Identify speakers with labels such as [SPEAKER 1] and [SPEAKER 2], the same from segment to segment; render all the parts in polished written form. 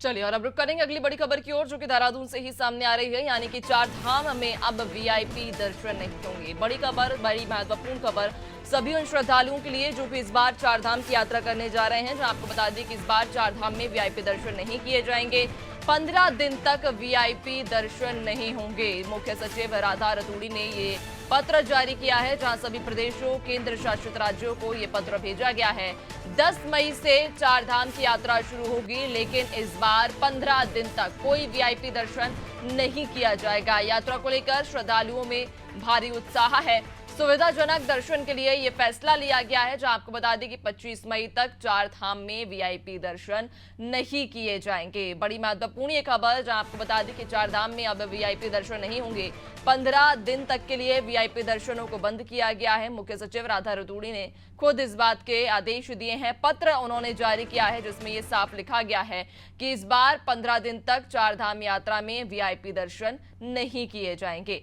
[SPEAKER 1] चलिए और अब रुक करेंगे अगली बड़ी खबर की ओर, जो कि देहरादून से ही सामने आ रही है, यानी कि चार धाम में अब वीआईपी दर्शन नहीं होंगे। बड़ी खबर, बड़ी महत्वपूर्ण खबर सभी उन श्रद्धालुओं के लिए जो कि इस बार चार धाम की यात्रा करने जा रहे हैं। जहां आपको बता दें कि इस बार चार धाम में वीआईपी दर्शन नहीं किए जाएंगे। 15 दिन तक वीआईपी दर्शन नहीं होंगे। मुख्य सचिव राधा रतूड़ी ने ये पत्र जारी किया है, जहां सभी प्रदेशों, केंद्र शासित राज्यों को ये पत्र भेजा गया है। 10 मई से चार धाम की यात्रा शुरू होगी, लेकिन इस बार 15 दिन तक कोई वीआईपी दर्शन नहीं किया जाएगा। यात्रा को लेकर श्रद्धालुओं में भारी उत्साह है। सुविधाजनक दर्शन के लिए यह फैसला लिया गया है, जहां आपको बता दें कि 25 मई तक चार धाम में वीआईपी दर्शन नहीं किए जाएंगे। बड़ी महत्वपूर्ण ये खबर, जहां आपको बता दें कि चार धाम में अब वीआईपी दर्शन नहीं होंगे। 15 दिन तक के लिए वीआईपी दर्शनों को बंद किया गया है। मुख्य सचिव राधा रतूड़ी ने खुद इस बात के आदेश दिए हैं। पत्र उन्होंने जारी किया है, जिसमें यह साफ लिखा गया है कि इस बार 15 दिन तक चार धाम यात्रा में वीआईपी दर्शन नहीं किए जाएंगे।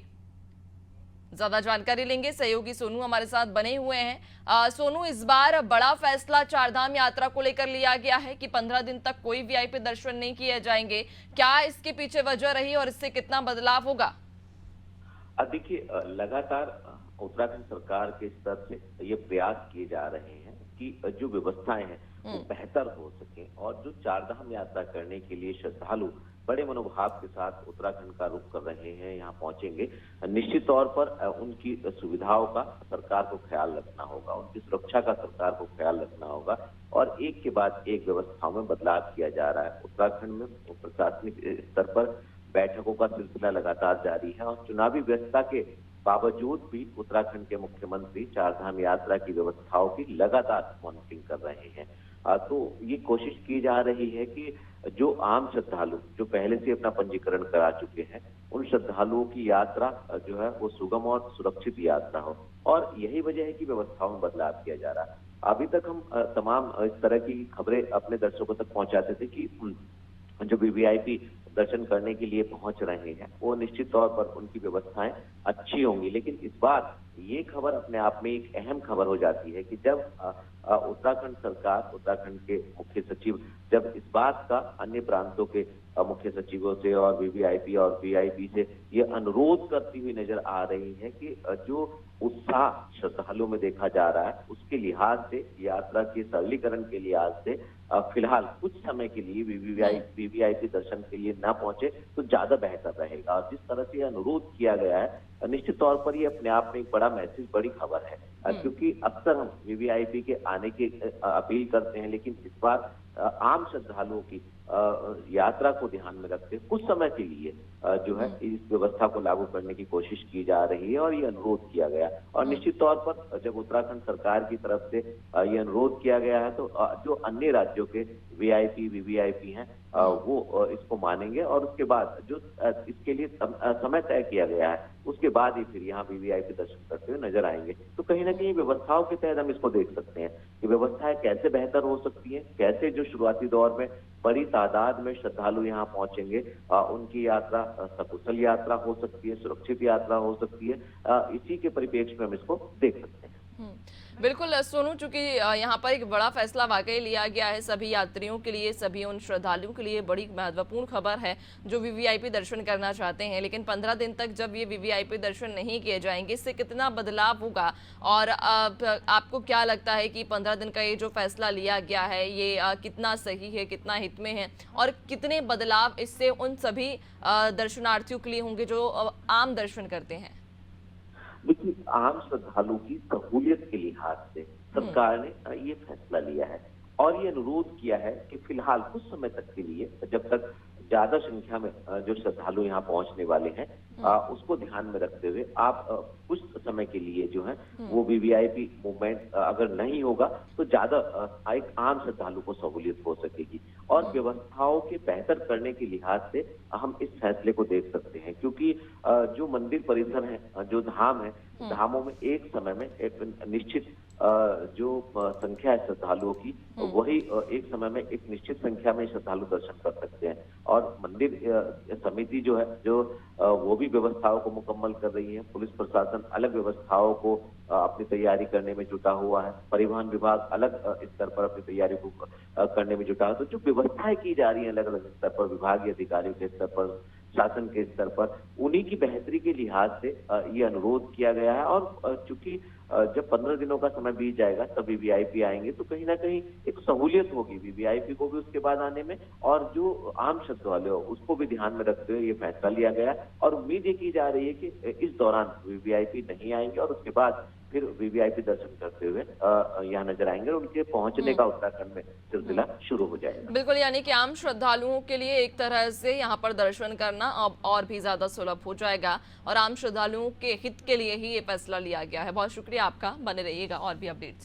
[SPEAKER 1] ज्यादा जानकारी लेंगे, सहयोगी सोनू हमारे साथ बने हुए हैं। सोनू, इस बार बड़ा फैसला चारधाम यात्रा को लेकर लिया गया है कि 15 दिन तक कोई वीआईपी दर्शन नहीं किए जाएंगे। क्या इसके पीछे वजह रही और इससे कितना बदलाव होगा?
[SPEAKER 2] देखिए, लगातार उत्तराखंड सरकार के स्तर से ये प्रयास किए जा रहे हैं कि जो व्यवस्थाएं हैं वो बेहतर हो सके और जो चारधाम यात्रा करने के लिए श्रद्धालु बड़े मनोभाव के साथ उत्तराखंड का रुख कर रहे हैं, यहाँ पहुंचेंगे। निश्चित तौर पर उनकी सुविधाओं का सरकार को ख्याल रखना होगा, उनकी सुरक्षा का सरकार को ख्याल रखना होगा और एक के बाद एक व्यवस्थाओं में बदलाव किया जा रहा है। उत्तराखंड में प्रशासनिक स्तर पर बैठकों का सिलसिला लगातार जारी है और चुनावी व्यस्तता के बावजूद भी उत्तराखंड के मुख्यमंत्री चारधाम यात्रा की व्यवस्थाओं की लगातार मॉनिटरिंग कर रहे हैं। तो ये कोशिश की जा रही है कि जो आम श्रद्धालु जो पहले से अपना पंजीकरण करा चुके हैं, उन श्रद्धालुओं की यात्रा जो है वो सुगम और सुरक्षित यात्रा हो और यही वजह है कि व्यवस्थाओं में बदलाव किया जा रहा है। अभी तक हम तमाम इस तरह की खबरें अपने दर्शकों तक पहुंचाते थे कि जो वीवीआईपी दर्शन करने के लिए पहुंच रहे हैं वो निश्चित तौर पर उनकी व्यवस्थाएं अच्छी होंगी, लेकिन इस बार ये खबर अपने आप में एक अहम खबर हो जाती है कि जब उत्तराखंड सरकार, उत्तराखंड के मुख्य सचिव जब इस बात का अन्य प्रांतों के मुख्य सचिवों से और वीवीआईपी और वीआईपी से ये अनुरोध करती हुई नजर आ रही है कि जो उत्साह श्रद्धालुओं में देखा जा रहा है उसके लिहाज से, यात्रा के सरलीकरण के लिहाज से फिलहाल कुछ समय के लिए वीवीआईपी दर्शन के लिए ना पहुंचे तो ज्यादा बेहतर रहेगा। और जिस तरह से अनुरोध किया गया है, निश्चित तौर पर ये अपने आप में एक बड़ा मैसेज, बड़ी खबर है, क्योंकि अक्सर हम वीवीआईपी के आने की अपील करते हैं, लेकिन इस बार आम श्रद्धालुओं की यात्रा को ध्यान में रखते कुछ समय के लिए जो है इस व्यवस्था को लागू करने की कोशिश की जा रही है और ये अनुरोध किया गया। और निश्चित तौर पर जब उत्तराखंड सरकार की तरफ से ये अनुरोध किया गया है तो जो अन्य राज्यों के वीआईपी, वीवीआईपी हैं वो इसको मानेंगे और उसके बाद जो इसके लिए समय तय किया गया है उसके बाद ही फिर यहाँ वीवीआईपी दर्शन करते हुए नजर आएंगे। तो कहीं ना कहीं व्यवस्थाओं के तहत हम इसको देख सकते हैं कि व्यवस्थाएं कैसे बेहतर हो सकती हैं, कैसे जो शुरुआती दौर में बड़ी तादाद में श्रद्धालु यहाँ पहुंचेंगे उनकी यात्रा सकुशल यात्रा हो सकती है, सुरक्षित यात्रा हो सकती है। इसी के परिप्रेक्ष्य में हम इसको देख सकते हैं।
[SPEAKER 1] बिल्कुल सोनू, चूंकि यहाँ पर एक बड़ा फैसला वाकई लिया गया है सभी यात्रियों के लिए, सभी उन श्रद्धालुओं के लिए बड़ी महत्वपूर्ण खबर है जो वीवीआईपी दर्शन करना चाहते हैं, लेकिन 15 दिन तक जब ये वीवीआईपी दर्शन नहीं किए जाएंगे, इससे कितना बदलाव होगा और आपको क्या लगता है कि 15 दिन का ये जो फैसला लिया गया है ये कितना सही है, कितना हित में है और कितने बदलाव इससे उन सभी दर्शनार्थियों के लिए होंगे जो आम दर्शन करते हैं?
[SPEAKER 2] देखिए, आम श्रद्धालु की सहूलियत के लिहाज से सरकार ने ये फैसला लिया है और ये अनुरोध किया है कि फिलहाल कुछ समय तक के लिए, जब तक ज्यादा संख्या में जो श्रद्धालु यहाँ पहुंचने वाले हैं उसको ध्यान में रखते हुए आप कुछ समय के लिए जो है वो वीवीआईपी मूवमेंट अगर नहीं होगा तो ज्यादा एक आम श्रद्धालु को सहूलियत हो सकेगी और व्यवस्थाओं के बेहतर करने के लिहाज से हम इस फैसले को देख सकते हैं, क्योंकि जो मंदिर परिसर है, जो धाम है, धामों में एक समय में एक निश्चित जो संख्या है श्रद्धालुओं की, वही एक समय में एक निश्चित संख्या में श्रद्धालु दर्शन कर सकते हैं। और मंदिर समिति जो है, वो भी व्यवस्थाओं को मुकम्मल कर रही है। पुलिस प्रशासन अलग व्यवस्थाओं को अपनी तैयारी करने में जुटा हुआ है। परिवहन विभाग अलग स्तर पर अपनी तैयारी को करने में जुटा है। तो जो व्यवस्थाएं की जा रही है अलग अलग स्तर पर, विभागीय अधिकारियों के स्तर पर, शासन के स्तर पर, उन्हीं की बेहतरी के लिहाज से ये अनुरोध किया गया है। और चूंकि जब 15 दिनों का समय बीत जाएगा तब वीवीआईपी आएंगे, तो कहीं ना कहीं एक सहूलियत होगी वीवीआईपी को भी उसके बाद आने में, और जो आम श्रद्धालु उसको भी ध्यान में रखते हुए ये फैसला लिया गया। और उम्मीद ये की जा रही है कि इस दौरान वीवीआईपी नहीं आएंगे और उसके बाद फिर वीवीआईपी दर्शन करते हुए यहाँ नजर आएंगे और उनके पहुंचने का उत्तराखंड में सिलसिला शुरू हो जाएगा।
[SPEAKER 1] बिल्कुल, यानी कि आम श्रद्धालुओं के लिए एक तरह से यहाँ पर दर्शन करना अब और भी ज्यादा सुलभ हो जाएगा और आम श्रद्धालुओं के हित के लिए ही ये फैसला लिया गया है। बहुत शुक्रिया आपका, बने रहिएगा और भी अपडेट्स।